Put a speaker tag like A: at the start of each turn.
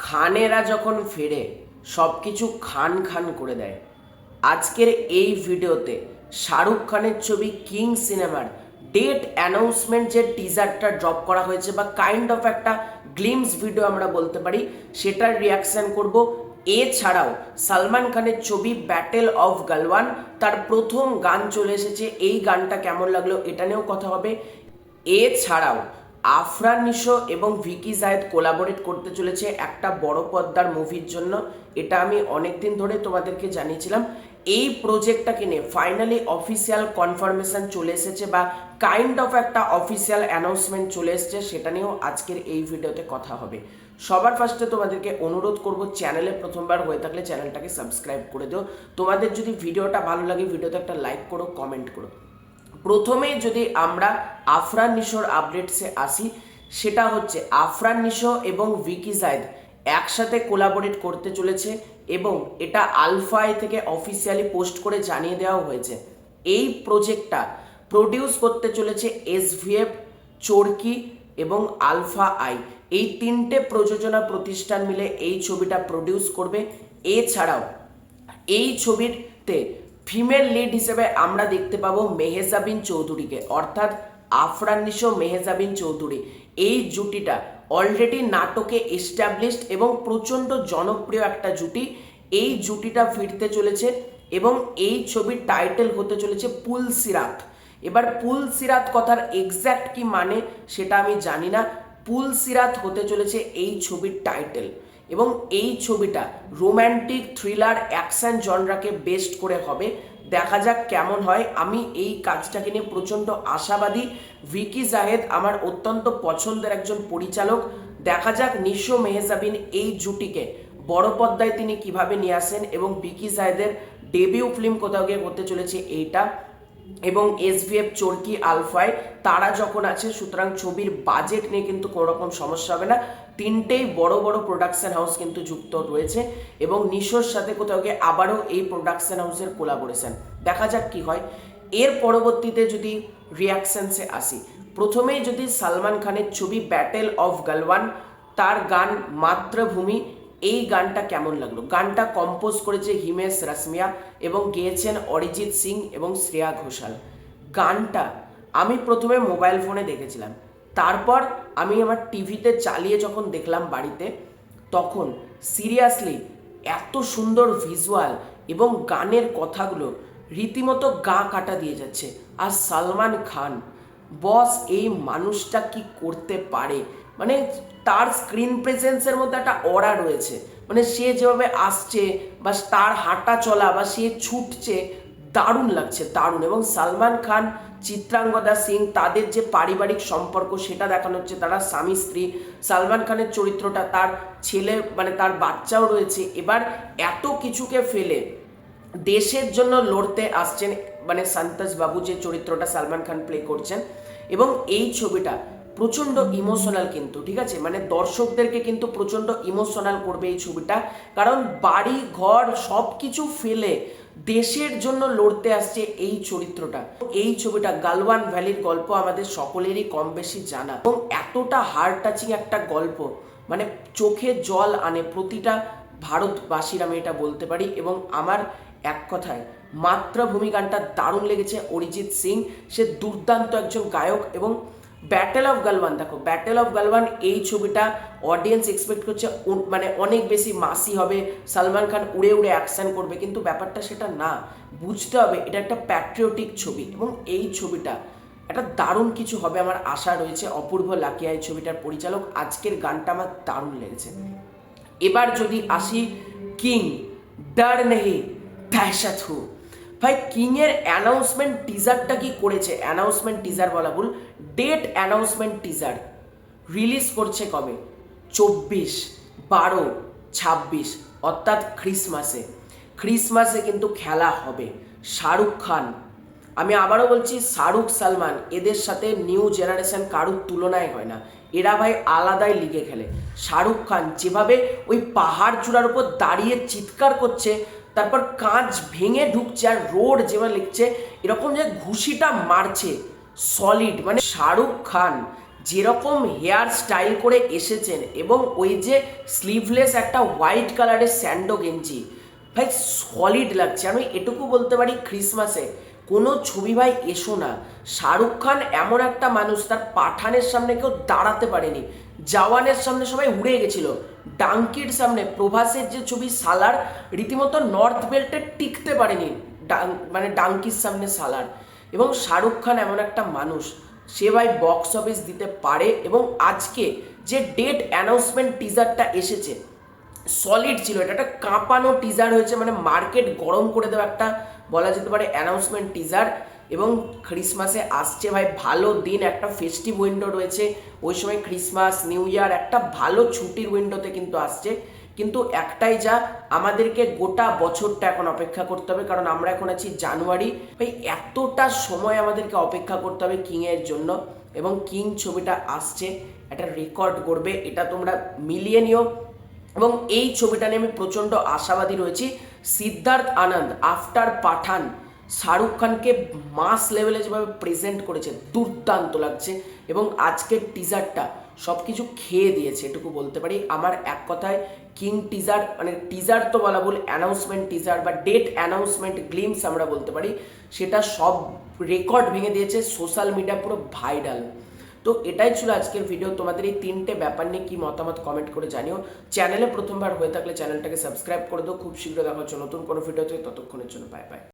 A: খানেরা যখন ফেরে সব কিছু খান খান করে দেয়। আজকের এই ভিডিওতে শাহরুখ খানের ছবি কিং সিনেমার ডেট অ্যানাউন্সমেন্ট যে টিজারটা ড্রপ করা হয়েছে বা কাইন্ড অফ একটা গ্লিমস ভিডিও আমরা বলতে পারি, সেটার রিয়াকশন করব। এছাড়াও সালমান খানের ছবি ব্যাটেল অফ গালওয়ান, তার প্রথম গান চলে এসেছে, এই গানটা কেমন লাগলো এটা নিয়েও কথা হবে। এছাড়াও আফরান নিশো এবং ভিকি জায়েদ কোলাবোরেট করতে চলেছে একটা বড় পর্দার মুভির জন্য। এটা আমি অনেকদিন ধরে তোমাদেরকে জানিয়েছিলাম। এই প্রজেক্টটাকে নিয়ে ফাইনালি অফিসিয়াল কনফার্মেশন চলে এসেছে বা কাইন্ড অফ একটা অফিসিয়াল অ্যানাউন্সমেন্ট চলে এসেছে, সেটা নিয়েও আজকের এই ভিডিওতে কথা হবে। সবার ফার্স্টে তোমাদেরকে অনুরোধ করব, চ্যানেলে প্রথমবার হয়ে থাকলে চ্যানেলটাকে সাবস্ক্রাইব করে দিও। তোমাদের যদি ভিডিওটা ভালো লাগে ভিডিওতে একটা লাইক করো, কমেন্ট করো। প্রথমে যদি আমরা আফরান নিশোর আপডেটসে আসি, সেটা হচ্ছে আফরান নিশো এবং ভিকি জায়েদ একসাথে কোলাবোরেট করতে চলেছে এবং এটা আলফা আই থেকে অফিসিয়ালি পোস্ট করে জানিয়ে দেওয়া হয়েছে। এই প্রজেক্টটা প্রডিউস করতে চলেছে এসভিএফ, চরকি এবং আলফা আই। এই তিনটে প্রযোজনা প্রতিষ্ঠান মিলে এই ছবিটা প্রডিউস করবে। এছাড়াও এই ছবিতে ফিমেল লিড হিসেবে আমরা দেখতে পাবো মেহজাবিন চৌধুরীকে, অর্থাৎ আফরান নিশো মেহজাবিন চৌধুরী। এই জুটিটা অলরেডি নাটকে এস্টাবলিশড এবং প্রচণ্ড জনপ্রিয় একটা জুটি। এই জুটিটা ফিরতে চলেছে এবং এই ছবির টাইটেল হতে চলেছে পুলসিরাত। এবার পুলসিরাত কথার এক্স্যাক্ট কি মানে সেটা আমি জানি না। পুলসিরাত হতে চলেছে এই ছবির টাইটেল এবং এই ছবিটা রোম্যান্টিক থ্রিলার অ্যাকশন জনরাকে বেস্ট করে হবে। দেখা যাক কেমন হয়। আমি এই কাজটাকে নিয়ে প্রচণ্ড আশাবাদী। ভিকি জায়েদ আমার অত্যন্ত পছন্দের একজন পরিচালক। দেখা যাক নিশো মেহজাবিন এই জুটিকে বড় পর্দায় তিনি কিভাবে নিয়ে আসেন এবং ভিকি জায়েদের ডেবিউ ফিল্ম কোথাও গিয়ে করতে চলেছে এইটা, এবং এসভিএফ, চরকি, আলফায় তারা যখন আছে, সুতরাং ছবির বাজেট নিয়ে কিন্তু কোনো রকম সমস্যা হবে না। তিনটেই বড় বড় প্রোডাকশন হাউস কিন্তু যুক্ত রয়েছে এবং নিশোর সাথে কোথাও গিয়ে আবারও এই প্রোডাকশন হাউসের কোলাবোরেশন। দেখা যাক কি হয়। এর পরবর্তীতে যদি রিয়াকশনসে আসি, প্রথমেই যদি সালমান খানের ছবি ব্যাটেল অফ গালওয়ান, তার গান মাতৃভূমি, এই গানটা কেমন লাগলো? গানটা কম্পোজ করেছে হিমেশ রেশমিয়া এবং গেয়েছেন অরিজিৎ সিং এবং শ্রেয়া ঘোষাল। গানটা আমি প্রথমে মোবাইল ফোনে দেখেছিলাম, তারপর আমি আমার টিভিতে চালিয়ে যখন দেখলাম বাড়িতে, তখন সিরিয়াসলি এত সুন্দর ভিজুয়াল এবং গানের কথাগুলো রীতিমতো গা কাটা দিয়ে যাচ্ছে। আর সালমান খান বস, এই মানুষটা কি করতে পারে, মানে তার স্ক্রিন প্রেজেন্সের মধ্যে একটা অরা রয়েছে। মানে সে যেভাবে আসছে বা তার হাঁটা চলা বা সে ছুটছে, দারুণ লাগছে, দারুণ। এবং সালমান খান, চিত্রাঙ্গদা সিং, তাদের যে পারিবারিক সম্পর্ক সেটা দেখানো হচ্ছে, তারা স্বামী স্ত্রী। সালমান খানের চরিত্রটা, তার ছেলে মানে তার বাচ্চাও রয়েছে। এবার এত কিছুকে ফেলে দেশের জন্য লড়তে আসছেন মানে সন্তোষ বাবু, যে চরিত্রটা সালমান খান প্লে করছেন। এবং এই ছবিটা প্রচণ্ড ইমোশনাল কিন্তু, ঠিক আছে, মানে দর্শকদেরকে কিন্তু প্রচণ্ড ইমোশনাল করবে এই ছবিটা। কারণ বাড়ি ঘর সব কিছু ফেলে দেশের জন্য লড়তে আসছে এই চরিত্রটা। এই ছবিটা গালওয়ান ভ্যালির গল্প আমাদের সকলেরই কম বেশি জানা এবং এতটা হার্ট টাচিং একটা গল্প, মানে চোখে জল আনে প্রতিটা ভারতবাসীর, আমি এটা বলতে পারি। এবং আমার এক কথায় মাতৃভূমি গানটা দারুণ লেগেছে। অরিজিৎ সিং, সে দুর্দান্ত একজন গায়ক। এবং ব্যাটেল অফ গালওয়ান, দেখো ব্যাটেল অফ গালওয়ান এই ছবিটা অডিয়েন্স এক্সপেক্ট করছে মানে অনেক বেশি মাসি হবে, সালমান খান উড়ে উড়ে অ্যাকশন করবে, কিন্তু ব্যাপারটা সেটা না। বুঝতে হবে এটা একটা প্যাট্রিয়টিক ছবি এবং এই ছবিটা একটা দারুণ কিছু হবে, আমার আশা রয়েছে। অপূর্ব লাকিয়া এই ছবিটার পরিচালক। আজকের গানটা আমার দারুণ লেগেছে। এবার যদি আসি কিং, ডর নেহি দহশত হু। ভাই, কিংয়ের অ্যানাউন্সমেন্ট টিজারটা কি করেছে, অ্যানাউন্সমেন্ট টিজার বলা ভুল, ডেট অ্যানাউন্সমেন্ট টিজার রিলিজ করছে কবে? 24/12/26, অর্থাৎ ক্রিসমাসে কিন্তু খেলা হবে। শাহরুখ খান, আমি আবারও বলছি, শাহরুখ সালমান এদের সাথে নিউ জেনারেশন কারুর তুলনায় হয় না। এরা ভাই আলাদাই লিগে খেলে। শাহরুখ খান যেভাবে ওই পাহাড় চূড়ার উপর দাঁড়িয়ে চিৎকার করছে, তারপর কাঁচ ভেঙে ঢুকছে আর রোড যেভাবে লিখছে, এরকম যে ঘুষিটা মারছে সলিড, মানে শাহরুখ খান যেরকম হেয়ার স্টাইল করে এসেছেন এবং ওই যে স্লিভলেস একটা হোয়াইট কালারের স্যান্ডো গেঞ্জি, ভাই সলিড লাগছে। আমি এটুকু বলতে পারি ক্রিসমাসে কোনো ছবি ভাই এসো না, শাহরুখ খান এমন একটা মানুষ, তার পাঠানের সামনে কেউ দাঁড়াতে পারেনি, জওয়ানের সামনে সবাই উড়ে গেছিল, ডাঙ্কির সামনে প্রভাসের যে ছবি সালার রীতিমতো নর্থ বেল্টে টিকতে পারেনি, মানে ডাঙ্কির সামনে সালার। এবং শাহরুখ খান এমন একটা মানুষ, সে ভাই বক্স অফিস দিতে পারে। এবং আজকে যে ডেট অ্যানাউন্সমেন্ট টিজারটা এসেছে সলিড ছিল, এটা একটা কাঁপানো টিজার হয়েছে, মানে মার্কেট গরম করে দেওয়া একটা বলা যেতে পারে অ্যানাউন্সমেন্ট টিজার। এবং ক্রিসমাসে আসছে ভাই, ভালো দিন, একটা ফেস্টিভ উইন্ডো রয়েছে, ওই সময় ক্রিসমাস নিউ ইয়ার একটা ভালো ছুটির উইন্ডোতে কিন্তু আসছে। কিন্তু একটাই যা, আমাদেরকে গোটা বছরটা এখন অপেক্ষা করতে হবে, কারণ আমরা এখন আছি জানুয়ারি। ভাই এতটা সময় আমাদেরকে অপেক্ষা করতে হবে কিংয়ের জন্য, এবং কিং ছবিটা আসছে, একটা রেকর্ড করবে, এটা তোমরা মিলিয়ে নিও। এবং এই ছবিটা নিয়ে আমি প্রচণ্ড আশাবাদী রয়েছি। সিদ্ধার্থ আনন্দ আফটার পাঠান শাহরুখ খানকে মাস লেভেলে যেভাবে প্রেজেন্ট করেছে দুর্দান্ত লাগছে। এবং আজকের টিজারটা সব কিছু খেয়ে দিয়েছে, এটুকু বলতে পারি। আমার এক কথায় কিং টিজার, মানে টিজার তো বলা ভুল, অ্যানাউন্সমেন্ট টিজার বা ডেট অ্যানাউন্সমেন্ট গ্লিমস আমরা বলতে পারি, সেটা সব রেকর্ড ভেঙে দিয়েছে, সোশ্যাল মিডিয়া পুরো ভাইরাল। তো এটাই ছিল আজকের ভিডিও। তোমাদের এই তিনটে ব্যাপার নিয়ে কি মতামত কমেন্ট করে জানিও। চ্যানেলে প্রথমবার হয়ে থাকলে চ্যানেলটাকে সাবস্ক্রাইব করে দাও। খুব শীঘ্র দেখা হচ্ছে নতুন কোনো ভিডিওতে, ততক্ষণের জন্য বাই বাই।